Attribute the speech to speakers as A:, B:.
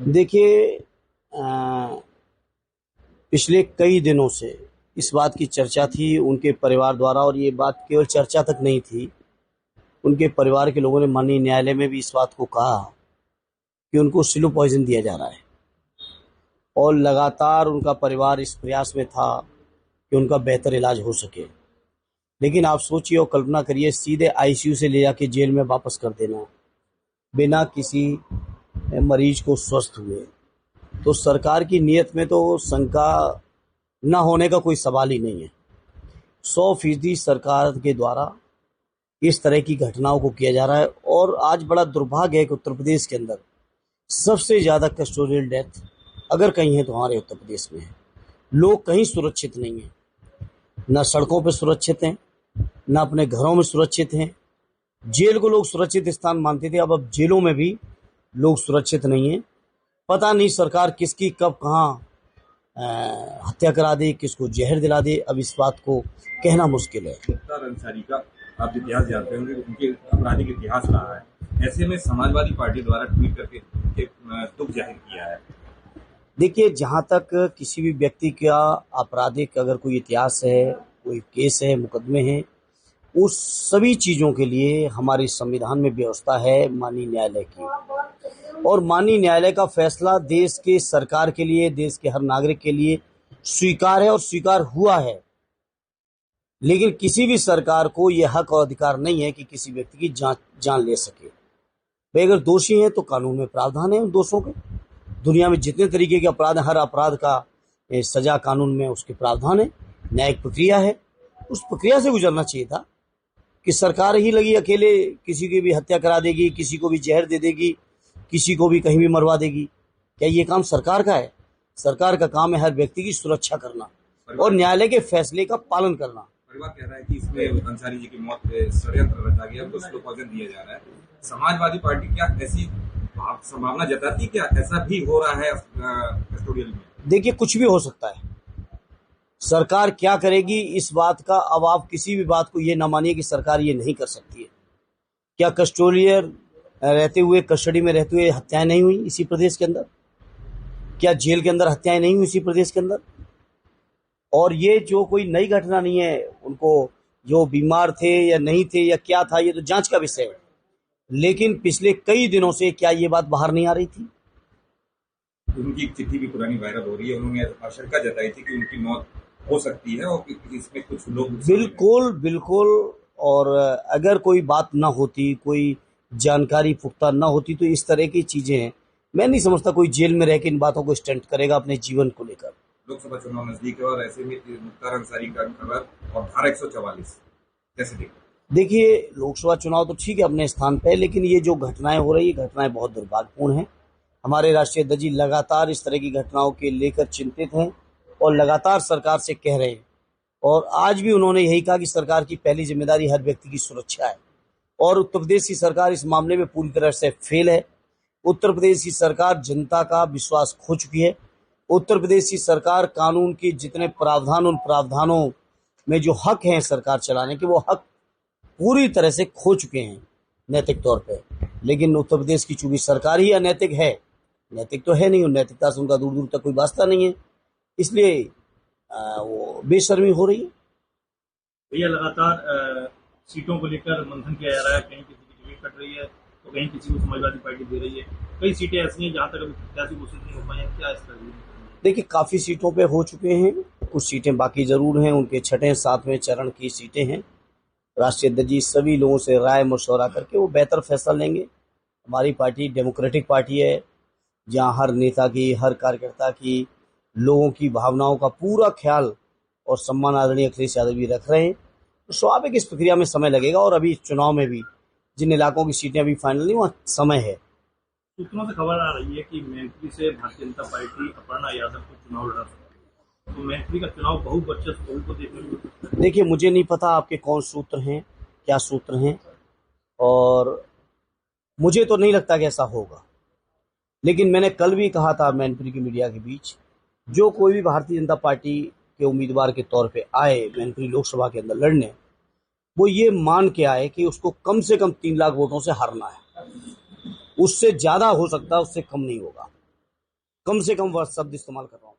A: देखिए, पिछले कई दिनों से इस बात की चर्चा थी उनके परिवार द्वारा, और ये बात केवल चर्चा तक नहीं थी। उनके परिवार के लोगों ने माननीय न्यायालय में भी इस बात को कहा कि उनको स्लो पॉइजन दिया जा रहा है, और लगातार उनका परिवार इस प्रयास में था कि उनका बेहतर इलाज हो सके। लेकिन आप सोचिए और कल्पना करिए, सीधे आईसीयू से ले जाके जेल में वापस कर देना बिना किसी मरीज को स्वस्थ हुए। तो सरकार की नीयत में तो शंका न होने का कोई सवाल ही नहीं है। 100% सरकार के द्वारा इस तरह की घटनाओं को किया जा रहा है। और आज बड़ा दुर्भाग्य है कि उत्तर प्रदेश के अंदर सबसे ज़्यादा कस्टोडियल डेथ अगर कहीं है तो हमारे उत्तर प्रदेश में है। लोग कहीं सुरक्षित नहीं हैं, न सड़कों पर सुरक्षित हैं, न अपने घरों में सुरक्षित हैं। जेल को लोग सुरक्षित स्थान मानते थे, अब जेलों में भी लोग सुरक्षित नहीं हैं। पता नहीं सरकार किसकी कब कहाँ हत्या करा दे, किसको जहर दिला दे, अब इस बात को कहना मुश्किल है।
B: मुख्तार अंसारी का आप इतिहास जानते होंगे, उनके आपराधिक इतिहास रहा है। ऐसे में समाजवादी पार्टी द्वारा ट्वीट करके उनके दुख जाहिर किया है।
A: देखिए, जहाँ तक किसी भी व्यक्ति का आपराधिक अगर कोई इतिहास है, कोई केस है, मुकदमे हैं, उस सभी चीज़ों के लिए हमारे संविधान में व्यवस्था है माननीय न्यायालय की। और माननीय न्यायालय का फैसला देश के सरकार के लिए, देश के हर नागरिक के लिए स्वीकार है और स्वीकार हुआ है। लेकिन किसी भी सरकार को यह हक और अधिकार नहीं है कि किसी व्यक्ति की जान ले सके। वे अगर दोषी हैं तो कानून में प्रावधान है उन दोषों के। दुनिया में जितने तरीके के अपराध हैं, हर अपराध का सजा कानून में उसके प्रावधान है, न्यायिक प्रक्रिया है। उस प्रक्रिया से गुजरना चाहिए था कि सरकार ही लगी अकेले किसी की भी हत्या करा देगी, किसी को भी जहर दे देगी, किसी को भी कहीं भी मरवा देगी। क्या ये काम सरकार का है? सरकार का काम है हर व्यक्ति की सुरक्षा करना और न्यायालय के फैसले का पालन करना।
B: परिवार कह रहा है कि इसमें अंसारी जी की मौत पे षड्यंत्र रचा गया, उनको स्लो पॉइजन दिया जा रहा है। समाजवादी पार्टी क्या ऐसी संभावना जताती, क्या ऐसा भी हो रहा है कस्टोडियल में?
A: देखिए, कुछ भी हो सकता है। सरकार क्या करेगी इस बात का, अब आप किसी भी बात को ये ना मानिए कि सरकार ये नहीं कर सकती है। क्या कस्टोडियल रहते हुए, कस्टडी में रहते हुए हत्याएं नहीं हुई इसी प्रदेश के अंदर? क्या जेल के अंदर हत्याएं नहीं हुई इसी प्रदेश के अंदर? और ये जो कोई नई घटना नहीं है, उनको जो बीमार थे या नहीं थे या क्या था, ये तो जांच का विषय है। लेकिन पिछले कई दिनों से क्या ये बात बाहर नहीं आ रही थी?
B: उनकी एक चिट्ठी भी पुरानी वायरल हो रही है। उन्होंने आशंका जताई थी कि उनकी मौत हो सकती है और इसमें कुछ लोग
A: बिल्कुल बिल्कुल। और अगर कोई बात ना होती, कोई जानकारी पुख्ता ना होती, तो इस तरह की चीजें मैं नहीं समझता कोई जेल में रह के इन बातों को स्टंट करेगा अपने जीवन को लेकर।
B: लोकसभा चुनाव नजदीक है और ऐसे में मुख्तार अंसारी का खबर और धारा 144 कैसे देखते?
A: देखिए, लोकसभा चुनाव तो ठीक है अपने स्थान पे, लेकिन ये जो घटनाएं हो रही है, घटनाएं बहुत दुर्भाग्यपूर्ण हैं। हमारे राष्ट्रीय अध्यक्ष जी लगातार इस तरह की घटनाओं के लेकर चिंतित हैं और लगातार सरकार से कह रहे हैं। और आज भी उन्होंने यही कहा कि सरकार की पहली जिम्मेदारी हर व्यक्ति की सुरक्षा है। और उत्तर प्रदेश की सरकार इस मामले में पूरी तरह से फेल है। उत्तर प्रदेश की सरकार जनता का विश्वास खो चुकी है। उत्तर प्रदेश की सरकार कानून की जितने प्रावधान, उन प्रावधानों में जो हक हैं सरकार चलाने के, वो हक पूरी तरह से खो चुके हैं नैतिक तौर पे। लेकिन उत्तर प्रदेश की चूंकि सरकार ही अनैतिक है, नैतिक तो है नहीं, और नैतिकता से उनका दूर दूर तक कोई वास्ता नहीं है, इसलिए वो बेशर्मी हो रही है।
C: भैया, लगातार सीटों को लेकर मंथन किया जा रहा है। कहीं किसी की टिकट कट रही है तो कहीं किसी को समाजवादी पार्टी दे रही है। कई सीटें ऐसी हैं जहां तक अभी प्रत्याशी घोषित नहीं हो पाए हैं। क्या इसका?
A: देखिए, काफ़ी सीटों पे हो चुके हैं, कुछ सीटें बाकी ज़रूर हैं। उनके छठे सातवें चरण की सीटें हैं। राष्ट्रीय अध्यक्ष जी सभी लोगों से राय मशवरा करके वो बेहतर फैसला लेंगे। हमारी पार्टी डेमोक्रेटिक पार्टी है, जहाँ हर नेता की, हर कार्यकर्ता की, लोगों की भावनाओं का पूरा ख्याल और सम्मान आदरणीय अखिलेश यादव भी रख रहे हैं। तो स्वाभाविक इस प्रक्रिया में समय लगेगा, और अभी चुनाव में भी जिन इलाकों की सीटें अभी फाइनल नहीं, वहाँ समय है।
C: सूत्रों से खबर आ रही है कि मैनपुरी से भारतीय जनता पार्टी अपर्णा यादव को चुनाव लड़ा सकती है। तो मैनपुरी का चुनाव बहु को देखने को।
A: देखिए, मुझे नहीं पता आपके कौन सूत्र हैं, क्या सूत्र हैं, और मुझे तो नहीं लगता कि ऐसा होगा। लेकिन मैंने कल भी कहा था मैनपुरी की मीडिया के बीच, जो कोई भी भारतीय जनता पार्टी के उम्मीदवार के तौर पे आए मैनपुरी लोकसभा के अंदर लड़ने, वो ये मान के आए कि उसको कम से कम 3 लाख वोटों से हारना है। उससे ज़्यादा हो सकता है, उससे कम नहीं होगा। कम से कम वर्ड शब्द इस्तेमाल कर रहा हूँ।